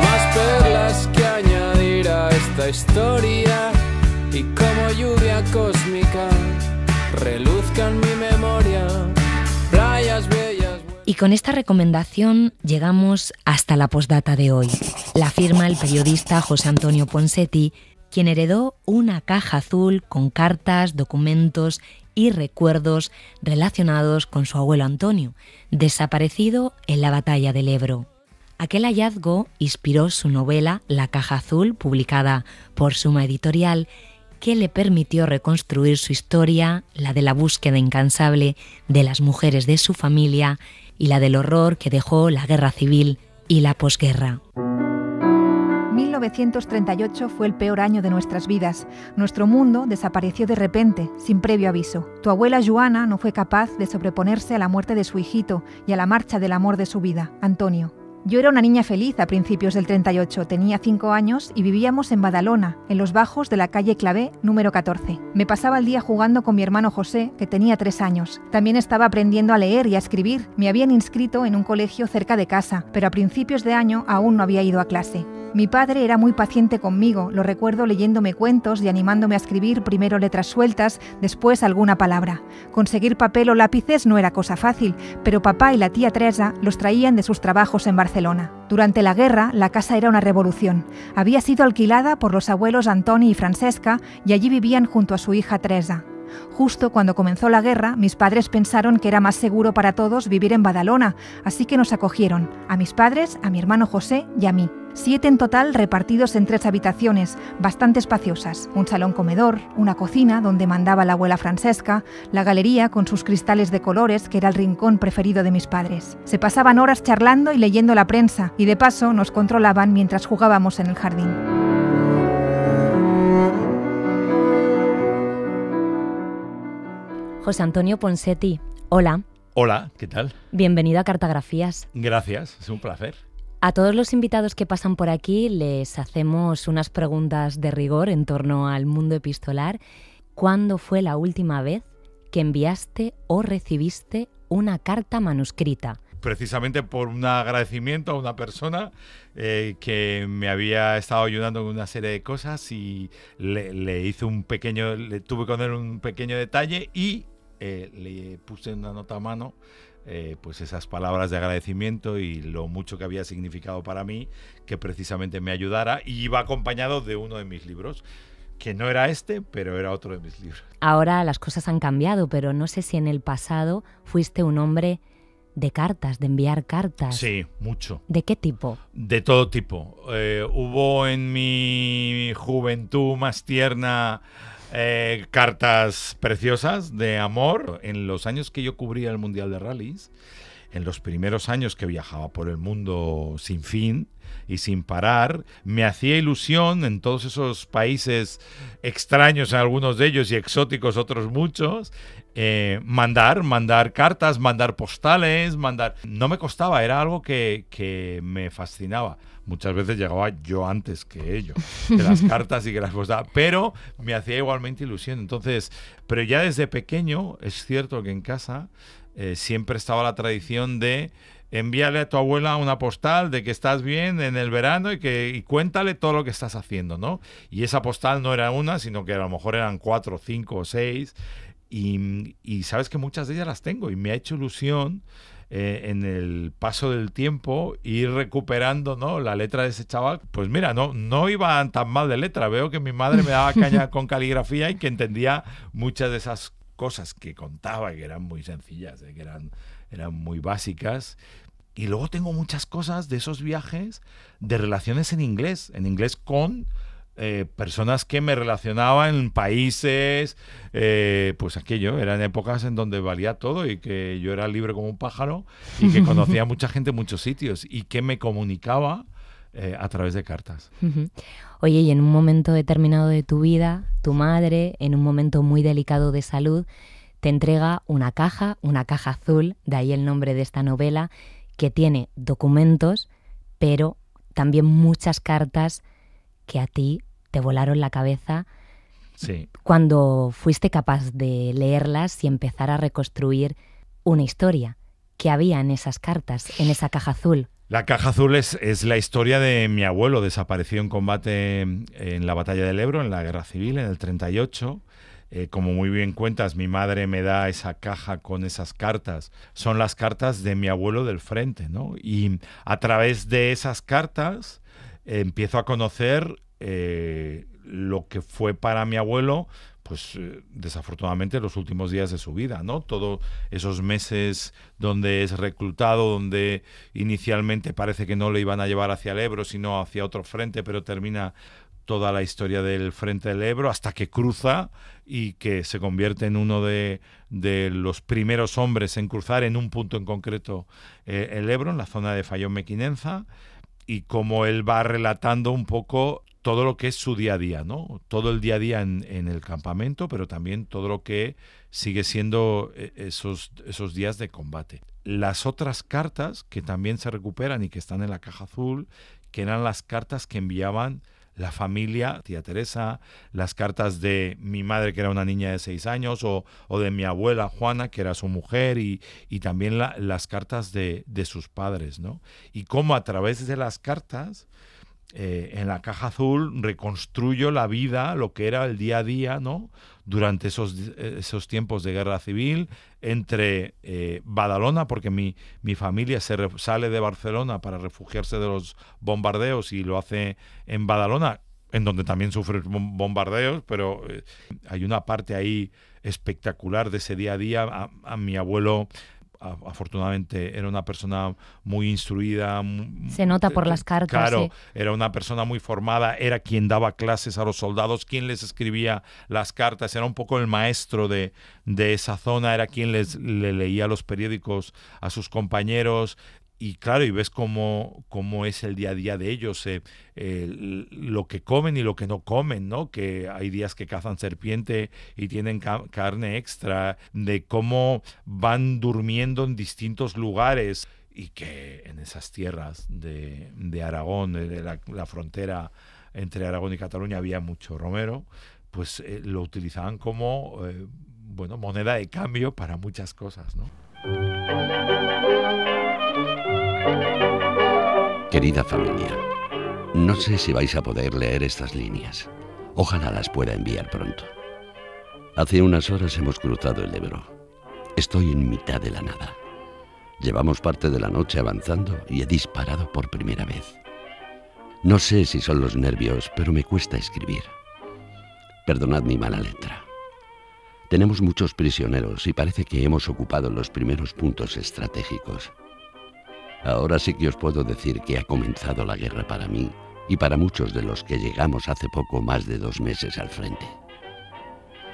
Más perlas que añadir a esta historia, y como lluvia cósmica reluzca en mi memoria playas bellas. Y con esta recomendación llegamos hasta la postdata de hoy. La firma el periodista José Antonio Ponseti, quien heredó una caja azul con cartas, documentos y recuerdos relacionados con su abuelo Antonio, desaparecido en la batalla del Ebro. Aquel hallazgo inspiró su novela La caja azul, publicada por Suma Editorial, que le permitió reconstruir su historia, la de la búsqueda incansable de las mujeres de su familia y la del horror que dejó la guerra civil y la posguerra. 1938 fue el peor año de nuestras vidas. Nuestro mundo desapareció de repente, sin previo aviso. Tu abuela Joana no fue capaz de sobreponerse a la muerte de su hijito y a la marcha del amor de su vida, Antonio. Yo era una niña feliz a principios del 38, tenía 5 años y vivíamos en Badalona, en los bajos de la calle Clavé, número 14. Me pasaba el día jugando con mi hermano José, que tenía 3 años. También estaba aprendiendo a leer y a escribir. Me habían inscrito en un colegio cerca de casa, pero a principios de año aún no había ido a clase. Mi padre era muy paciente conmigo, lo recuerdo leyéndome cuentos y animándome a escribir primero letras sueltas, después alguna palabra. Conseguir papel o lápices no era cosa fácil, pero papá y la tía Teresa los traían de sus trabajos en Barcelona. Durante la guerra, la casa era una revolución. Había sido alquilada por los abuelos Antoni y Francesca y allí vivían junto a su hija Teresa. Justo cuando comenzó la guerra, mis padres pensaron que era más seguro para todos vivir en Badalona, así que nos acogieron, a mis padres, a mi hermano José y a mí. 7 en total repartidos en 3 habitaciones, bastante espaciosas. Un salón comedor, una cocina donde mandaba la abuela Francesca, la galería con sus cristales de colores que era el rincón preferido de mis padres. Se pasaban horas charlando y leyendo la prensa y de paso nos controlaban mientras jugábamos en el jardín. José Antonio Ponseti, hola. Hola, ¿qué tal? Bienvenido a Cartagrafías. Gracias, es un placer. A todos los invitados que pasan por aquí les hacemos unas preguntas de rigor en torno al mundo epistolar. ¿Cuándo fue la última vez que enviaste o recibiste una carta manuscrita? Precisamente por un agradecimiento a una persona que me había estado ayudando con una serie de cosas y le hice le tuve con él un pequeño detalle y le puse una nota a mano, pues esas palabras de agradecimiento y lo mucho que había significado para mí que precisamente me ayudara, y iba acompañado de uno de mis libros, que no era este, pero era otro de mis libros. Ahora las cosas han cambiado, pero no sé si en el pasado fuiste un hombre de cartas, de enviar cartas. Sí, mucho. ¿De qué tipo? De todo tipo. Hubo en mi juventud más tierna cartas preciosas de amor. En los años que yo cubría el Mundial de Rallys, en los primeros años que viajaba por el mundo sin fin y sin parar, me hacía ilusión en todos esos países extraños, en algunos de ellos, y exóticos otros muchos, mandar cartas, mandar postales, no me costaba, era algo que me fascinaba. Muchas veces llegaba yo antes que ellos, que las cartas y que las postales, pero me hacía igualmente ilusión. Entonces, pero ya desde pequeño, es cierto que en casa siempre estaba la tradición de envíale a tu abuela una postal de que estás bien en el verano y cuéntale todo lo que estás haciendo, ¿no? Y esa postal no era una, sino que a lo mejor eran 4, 5 o 6, y sabes que muchas de ellas las tengo, y me ha hecho ilusión en el paso del tiempo ir recuperando, ¿no?, la letra de ese chaval. Pues mira, no iba tan mal de letra. Veo que mi madre me daba caña con caligrafía y que entendía muchas de esas cosas que contaba, que eran muy sencillas, que eran muy básicas. Y luego tengo muchas cosas de esos viajes de relaciones en inglés con personas que me relacionaban en países, pues aquello, eran épocas en donde valía todo y que yo era libre como un pájaro y que conocía a mucha gente en muchos sitios y que me comunicaba a través de cartas. Oye, y en un momento determinado de tu vida, tu madre, en un momento muy delicado de salud, te entrega una caja azul, de ahí el nombre de esta novela, que tiene documentos, pero también muchas cartas que a ti te volaron la cabeza. Sí. Cuando fuiste capaz de leerlas y empezar a reconstruir una historia que había en esas cartas, en esa caja azul. La caja azul es la historia de mi abuelo, desaparecido en combate en la batalla del Ebro, en la Guerra Civil, en el 38. Como muy bien cuentas, mi madre me da esa caja con esas cartas. Son las cartas de mi abuelo del frente, ¿no? Y a través de esas cartas empiezo a conocer lo que fue para mi abuelo, pues desafortunadamente los últimos días de su vida, ¿no? Todos esos meses donde es reclutado, donde inicialmente parece que no le iban a llevar hacia el Ebro, sino hacia otro frente, pero termina toda la historia del frente del Ebro hasta que cruza y que se convierte en uno de los primeros hombres en cruzar en un punto en concreto el Ebro, en la zona de Fayón Mequinenza. y cómo él va relatando un poco todo lo que es su día a día, ¿no? Todo el día a día en el campamento, pero también todo lo que sigue siendo esos días de combate. Las otras cartas que también se recuperan y que están en la caja azul, que eran las cartas que enviaban la familia, tía Teresa, las cartas de mi madre, que era una niña de 6 años, o de mi abuela Juana, que era su mujer, y también las cartas de sus padres, ¿no? Y cómo a través de las cartas, en la caja azul, reconstruyo la vida, lo que era el día a día, ¿no? Durante esos tiempos de guerra civil, entre Badalona, porque mi familia sale de Barcelona para refugiarse de los bombardeos y lo hace en Badalona, en donde también sufre bombardeos, pero hay una parte ahí espectacular de ese día a día. A mi abuelo, afortunadamente, era una persona muy instruida. Se nota por las cartas. Claro, sí. Era una persona muy formada, era quien daba clases a los soldados, quien les escribía las cartas, era un poco el maestro de esa zona, era quien le leía los periódicos a sus compañeros. Y claro, y ves cómo es el día a día de ellos, lo que comen y lo que no comen, ¿no? Que hay días que cazan serpiente y tienen carne extra, de cómo van durmiendo en distintos lugares, y que en esas tierras de Aragón, de la frontera entre Aragón y Cataluña, había mucho romero, pues lo utilizaban como moneda de cambio para muchas cosas, ¿no? Querida familia, no sé si vais a poder leer estas líneas. Ojalá las pueda enviar pronto. Hace unas horas hemos cruzado el Ebro. Estoy en mitad de la nada. Llevamos parte de la noche avanzando y he disparado por primera vez. No sé si son los nervios, pero me cuesta escribir. Perdonad mi mala letra. Tenemos muchos prisioneros y parece que hemos ocupado los primeros puntos estratégicos. Ahora sí que os puedo decir que ha comenzado la guerra para mí y para muchos de los que llegamos hace poco más de 2 meses al frente.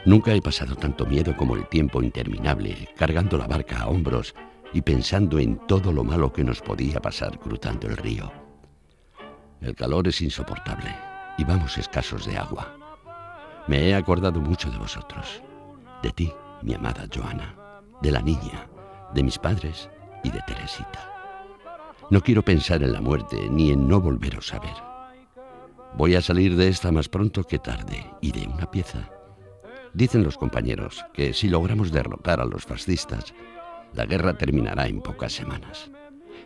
Nunca he pasado tanto miedo como el tiempo interminable, cargando la barca a hombros y pensando en todo lo malo que nos podía pasar cruzando el río. El calor es insoportable y vamos escasos de agua. Me he acordado mucho de vosotros, de ti, mi amada Joana, de la niña, de mis padres y de Teresita. No quiero pensar en la muerte ni en no volveros a ver. Voy a salir de esta más pronto que tarde y de una pieza. Dicen los compañeros que si logramos derrotar a los fascistas, la guerra terminará en pocas semanas.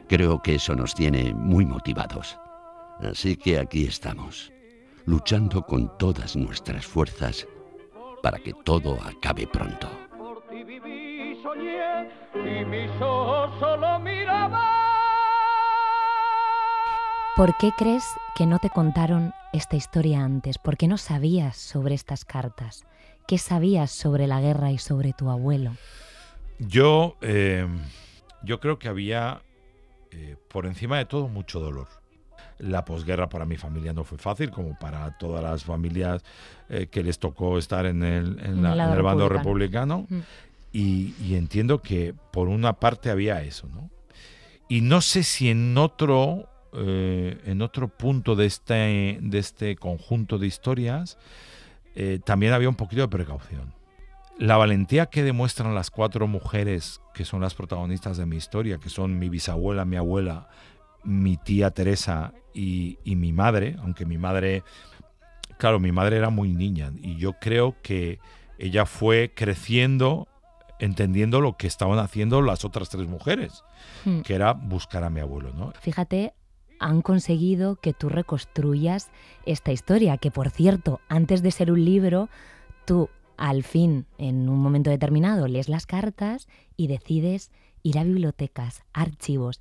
Creo que eso nos tiene muy motivados. Así que aquí estamos, luchando con todas nuestras fuerzas para que todo acabe pronto. Por ti viví, soñé y mis ojos solo miraban. ¿Por qué crees que no te contaron esta historia antes? ¿Por qué no sabías sobre estas cartas? ¿Qué sabías sobre la guerra y sobre tu abuelo? Yo creo que había, por encima de todo, mucho dolor. La posguerra para mi familia no fue fácil, como para todas las familias que les tocó estar en el bando republicano. Y entiendo que por una parte había eso, ¿no? Y no sé si en otro punto de este conjunto de historias también había un poquito de precaución. La valentía que demuestran las 4 mujeres que son las protagonistas de mi historia, que son mi bisabuela, mi abuela, mi tía Teresa y mi madre, aunque mi madre era muy niña, y yo creo que ella fue creciendo entendiendo lo que estaban haciendo las otras 3 mujeres, que era buscar a mi abuelo, ¿no? Fíjate, han conseguido que tú reconstruyas esta historia, que por cierto, antes de ser un libro, tú al fin, en un momento determinado, lees las cartas y decides ir a bibliotecas, archivos,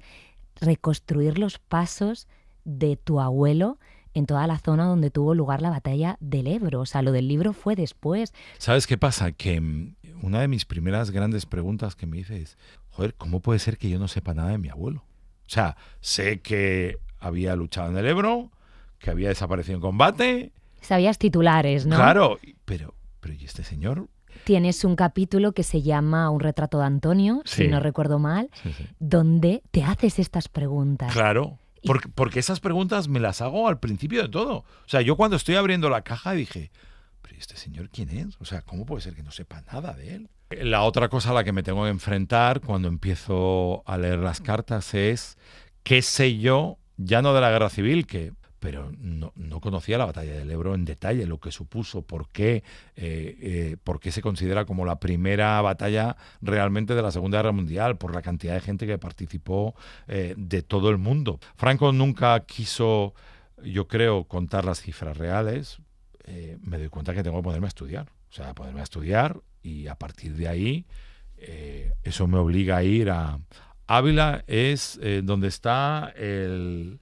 reconstruir los pasos de tu abuelo en toda la zona donde tuvo lugar la batalla del Ebro. O sea, lo del libro fue después. ¿Sabes qué pasa? Que una de mis primeras grandes preguntas que me hice es, joder, ¿cómo puede ser que yo no sepa nada de mi abuelo? O sea, sé que había luchado en el Ebro, que había desaparecido en combate. Sabías titulares, ¿no? Claro, pero ¿y este señor? Tienes un capítulo que se llama Un retrato de Antonio, si no recuerdo mal, donde te haces estas preguntas. Claro. Porque esas preguntas me las hago al principio de todo. O sea, yo cuando estoy abriendo la caja dije, ¿pero este señor quién es? O sea, ¿cómo puede ser que no sepa nada de él? La otra cosa a la que me tengo que enfrentar cuando empiezo a leer las cartas es qué sé yo, ya no de la guerra civil, pero no conocía la batalla del Ebro en detalle, lo que supuso, por qué se considera como la primera batalla realmente de la Segunda Guerra Mundial, por la cantidad de gente que participó de todo el mundo. Franco nunca quiso, yo creo, contar las cifras reales. Me doy cuenta que tengo que ponerme a estudiar. O sea, ponerme a estudiar y a partir de ahí eso me obliga a ir a Ávila, es donde está el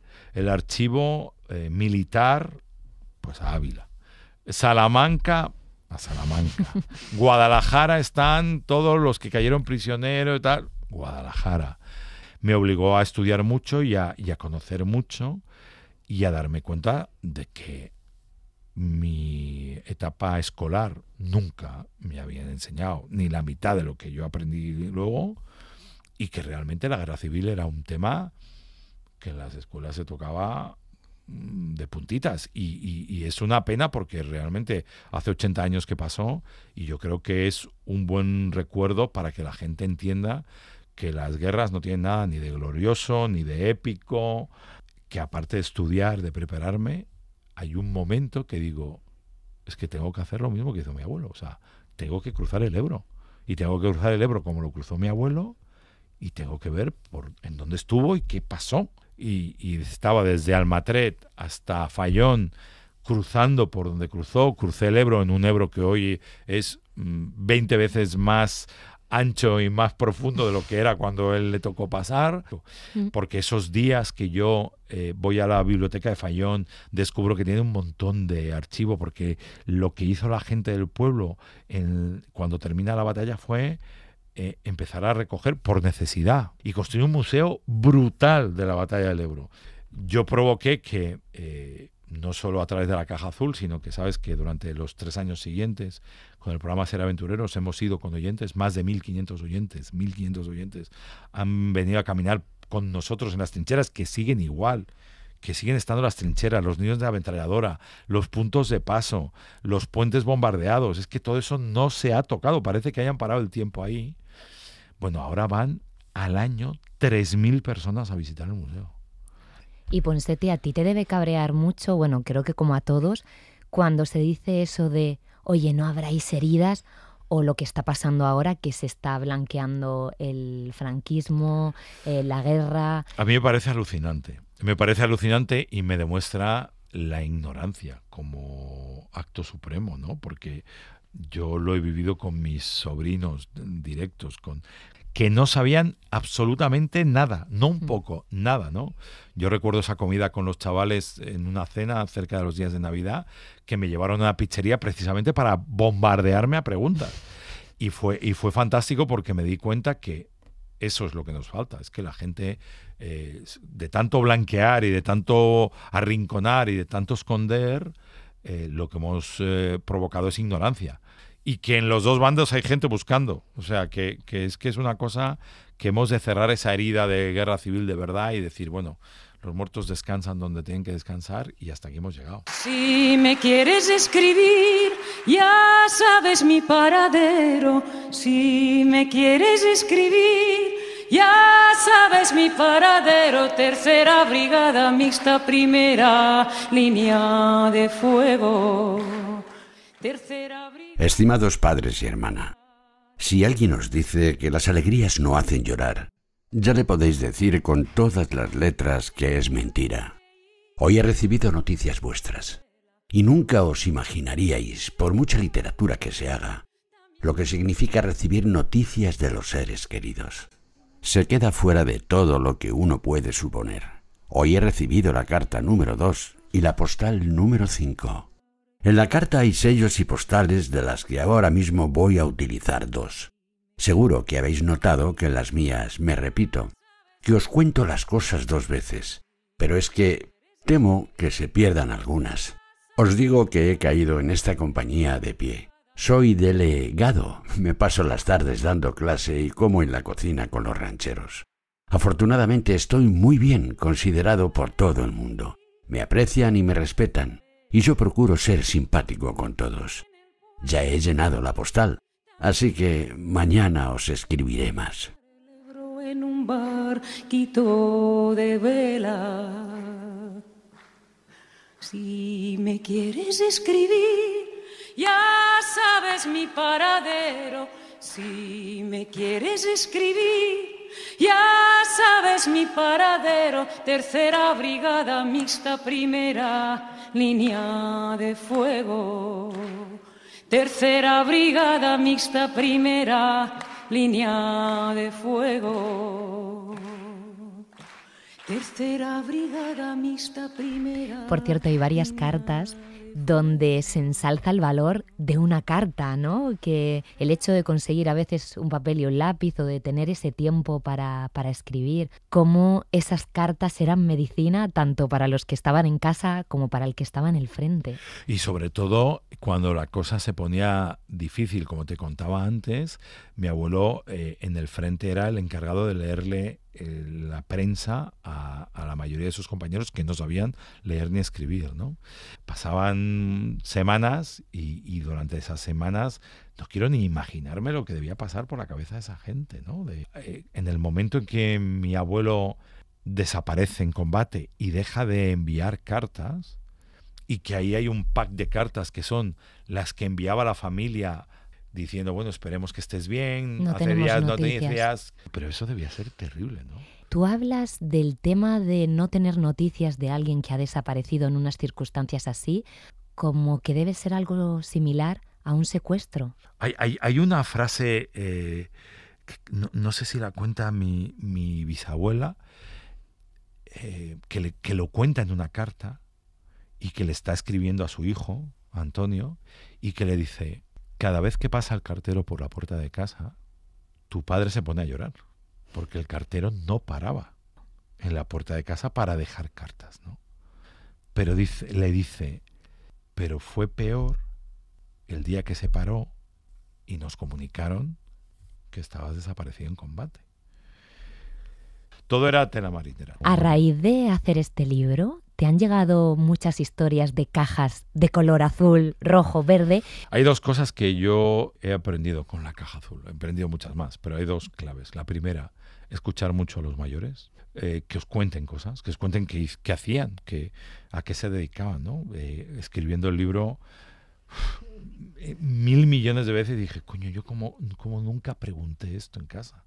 archivo militar, pues a Ávila. Salamanca, a Salamanca. Guadalajara están todos los que cayeron prisioneros y tal. Guadalajara. Me obligó a estudiar mucho y a conocer mucho y a darme cuenta de que mi etapa escolar nunca me habían enseñado ni la mitad de lo que yo aprendí luego, y que realmente la guerra civil era un tema que en las escuelas se tocaba de puntitas, y es una pena porque realmente hace 80 años que pasó, y yo creo que es un buen recuerdo para que la gente entienda que las guerras no tienen nada ni de glorioso ni de épico, que aparte de estudiar, de prepararme, hay un momento que digo, es que tengo que hacer lo mismo que hizo mi abuelo. O sea, tengo que cruzar el Ebro. Y tengo que cruzar el Ebro como lo cruzó mi abuelo, y tengo que ver en dónde estuvo y qué pasó. Y estaba desde Almatret hasta Fayón, cruzando por donde cruzó. Crucé el Ebro en un Ebro que hoy es 20 veces más ancho y más profundo de lo que era cuando él le tocó pasar, porque esos días que yo voy a la biblioteca de Fayón, descubro que tiene un montón de archivo, porque lo que hizo la gente del pueblo cuando termina la batalla fue empezar a recoger por necesidad y construir un museo brutal de la batalla del Ebro. Yo provoqué que no solo a través de la Caja Azul, sino que sabes que durante los 3 años siguientes, con el programa Ser Aventureros, hemos ido con oyentes, más de 1.500 oyentes han venido a caminar con nosotros en las trincheras, que siguen igual, que siguen estando las trincheras, los nidos de ametralladora, los puntos de paso, los puentes bombardeados. Es que todo eso no se ha tocado, parece que hayan parado el tiempo ahí. Bueno, ahora van al año 3.000 personas a visitar el museo. Y Ponseti, a ti te debe cabrear mucho, bueno, creo que como a todos, cuando se dice eso de, oye, no habráis heridas, o lo que está pasando ahora, que se está blanqueando el franquismo, la guerra. A mí me parece alucinante y me demuestra la ignorancia como acto supremo, ¿no? Porque yo lo he vivido con mis sobrinos directos, que no sabían absolutamente nada, no un poco, nada, ¿no? Yo recuerdo esa comida con los chavales en una cena cerca de los días de Navidad, que me llevaron a una pizzería precisamente para bombardearme a preguntas. Y fue fantástico, porque me di cuenta que eso es lo que nos falta, es que la gente, de tanto blanquear y de tanto arrinconar y de tanto esconder, lo que hemos provocado es ignorancia. Y que en los dos bandos hay gente buscando. O sea, que es una cosa que hemos de cerrar esa herida de guerra civil de verdad y decir, bueno, los muertos descansan donde tienen que descansar, y hasta aquí hemos llegado. Si me quieres escribir, ya sabes mi paradero. Si me quieres escribir, ya sabes mi paradero. 3ª Brigada Mixta, 1ª Línea de Fuego. Estimados padres y hermana, si alguien os dice que las alegrías no hacen llorar, ya le podéis decir con todas las letras que es mentira. Hoy he recibido noticias vuestras, y nunca os imaginaríais, por mucha literatura que se haga, lo que significa recibir noticias de los seres queridos. Se queda fuera de todo lo que uno puede suponer. Hoy he recibido la carta número 2 y la postal número 5. En la carta hay sellos y postales, de las que ahora mismo voy a utilizar 2. Seguro que habéis notado que en las mías me repito, que os cuento las cosas 2 veces, pero es que temo que se pierdan algunas. Os digo que he caído en esta compañía de pie. Soy delegado, me paso las tardes dando clase y como en la cocina con los rancheros. Afortunadamente estoy muy bien considerado por todo el mundo. Me aprecian y me respetan, y yo procuro ser simpático con todos. Ya he llenado la postal, así que mañana os escribiré más. En un barquito de vela. Si me quieres escribir, ya sabes mi paradero. Si me quieres escribir, ya sabes mi paradero. Tercera brigada mixta, primera línea de fuego. Tercera brigada mixta, primera línea de fuego. Tercera brigada mixta, primera. Por cierto, hay varias cartas donde se ensalza el valor de una carta, ¿no? Que el hecho de conseguir a veces un papel y un lápiz o de tener ese tiempo para escribir, cómo esas cartas eran medicina tanto para los que estaban en casa como para el que estaba en el frente. Y sobre todo, cuando la cosa se ponía difícil, como te contaba antes, mi abuelo en el frente era el encargado de leerle la prensa a la mayoría de sus compañeros que no sabían leer ni escribir, ¿no? Pasaban semanas y durante esas semanas no quiero ni imaginarme lo que debía pasar por la cabeza de esa gente, ¿no? En el momento en que mi abuelo desaparece en combate y deja de enviar cartas, y que ahí hay un pack de cartas que son las que enviaba la familia diciendo, bueno, esperemos que estés bien, no hace tenemos días, noticias. no tenías. Pero eso debía ser terrible, ¿no? Tú hablas del tema de no tener noticias de alguien que ha desaparecido en unas circunstancias así, como que debe ser algo similar a un secuestro. Hay una frase, no sé si la cuenta mi bisabuela, que lo cuenta en una carta y que le está escribiendo a su hijo, Antonio, y que le dice: cada vez que pasa el cartero por la puerta de casa, tu padre se pone a llorar, porque el cartero no paraba en la puerta de casa para dejar cartas, ¿no? Pero le dice, pero fue peor el día que se paró y nos comunicaron que estabas desaparecido en combate. Todo era tela marinera. A raíz de hacer este libro, ¿te han llegado muchas historias de cajas de color azul, rojo, verde? Hay dos cosas que yo he aprendido con la caja azul. He aprendido muchas más, pero hay dos claves. La primera, escuchar mucho a los mayores, que os cuenten cosas, que os cuenten qué hacían, a qué se dedicaban, ¿no? Escribiendo el libro 1.000 millones de veces dije, coño, yo como nunca pregunté esto en casa.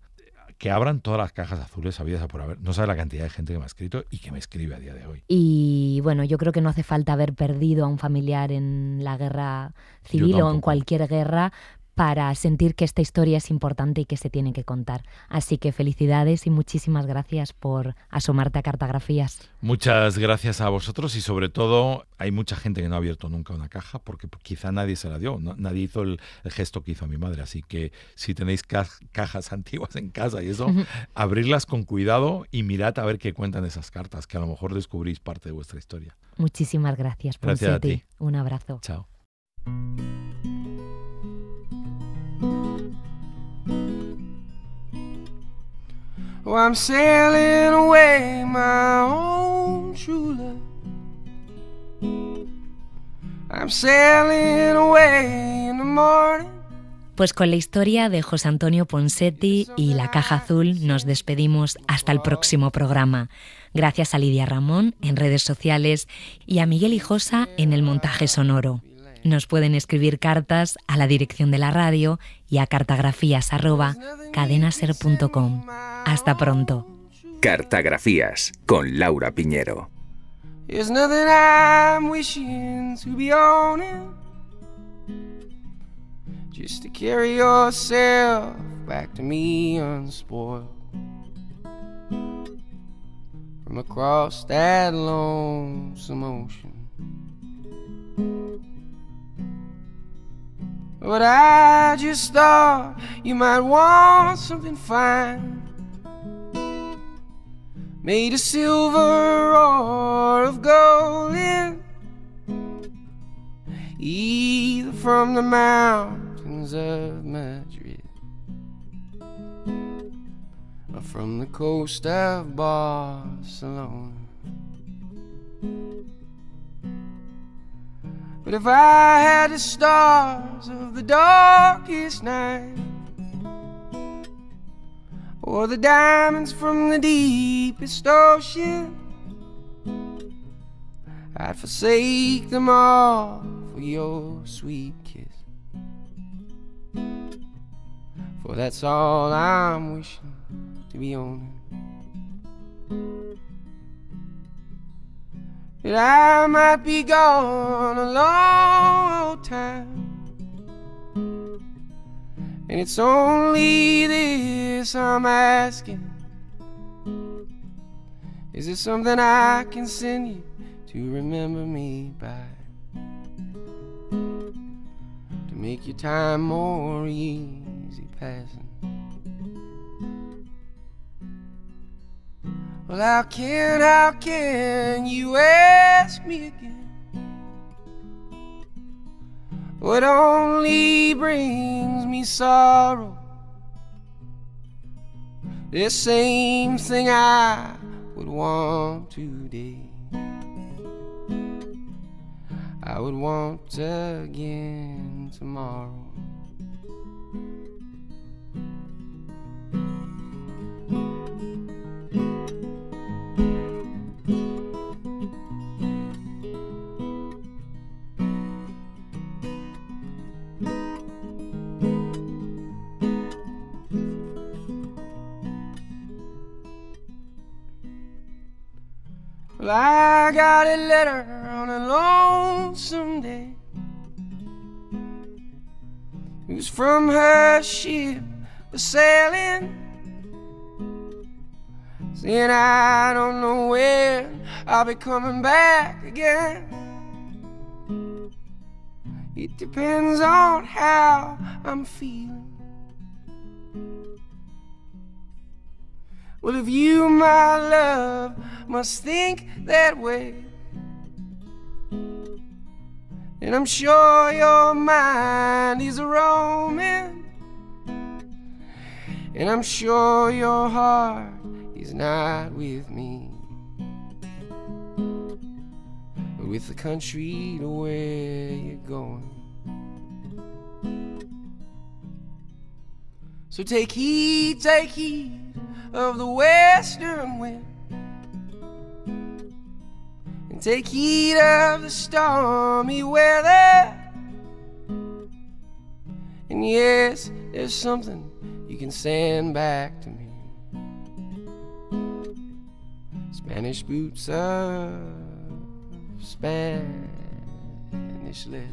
Que abran todas las cajas azules habidas por haber. No sabe la cantidad de gente que me ha escrito y que me escribe a día de hoy. Y bueno, yo creo que no hace falta haber perdido a un familiar en la guerra civil o en cualquier guerra para sentir que esta historia es importante y que se tiene que contar. Así que felicidades y muchísimas gracias por asomarte a Cartagrafías. Muchas gracias a vosotros y sobre todo hay mucha gente que no ha abierto nunca una caja porque quizá nadie se la dio, nadie hizo el gesto que hizo mi madre. Así que si tenéis cajas antiguas en casa y eso, abrirlas con cuidado y mirad a ver qué cuentan esas cartas, que a lo mejor descubrís parte de vuestra historia. Muchísimas gracias, Ponseti. Gracias a ti. Un abrazo. Chao. Oh, I'm sailing away, my own true love. I'm sailing away in the morning. Pues con la historia de José Antonio Ponseti y la caja azul nos despedimos hasta el próximo programa. Gracias a Lidia Ramón en redes sociales y a Miguel Hijosa en el montaje sonoro. Nos pueden escribir cartas a la dirección de la radio y a cartagrafías@cadenaser.com. Hasta pronto. Cartagrafías con Laura Piñero. There's nothing I'm wishing to be owning, just to carry yourself back to me unspoiled, from across that lonesome ocean. But I just thought you might want something fine, made of silver or of golden, either from the mountains of Madrid from the coast of Barcelona. But if I had the stars of the darkest night, or the diamonds from the deepest ocean, I'd forsake them all for your sweet kiss. For that's all I'm wishing to be owning. That I might be gone a long time, and it's only this I'm asking. Is there something I can send you to remember me by, to make your time more easy passing? Well, how can you ask me again what only brings me sorrow? The same thing I would want today, I would want again tomorrow. Well, I got a letter on a lonesome day. It was from her ship was sailing, saying I don't know when I'll be coming back again. It depends on how I'm feeling. Well, if you, my love, must think that way, and I'm sure your mind is roaming, and I'm sure your heart is not with me, but with the country to where you're going. So take heed of the western wind, and take heed of the stormy weather. And yes, there's something you can send back to me: Spanish boots of Spanish leather.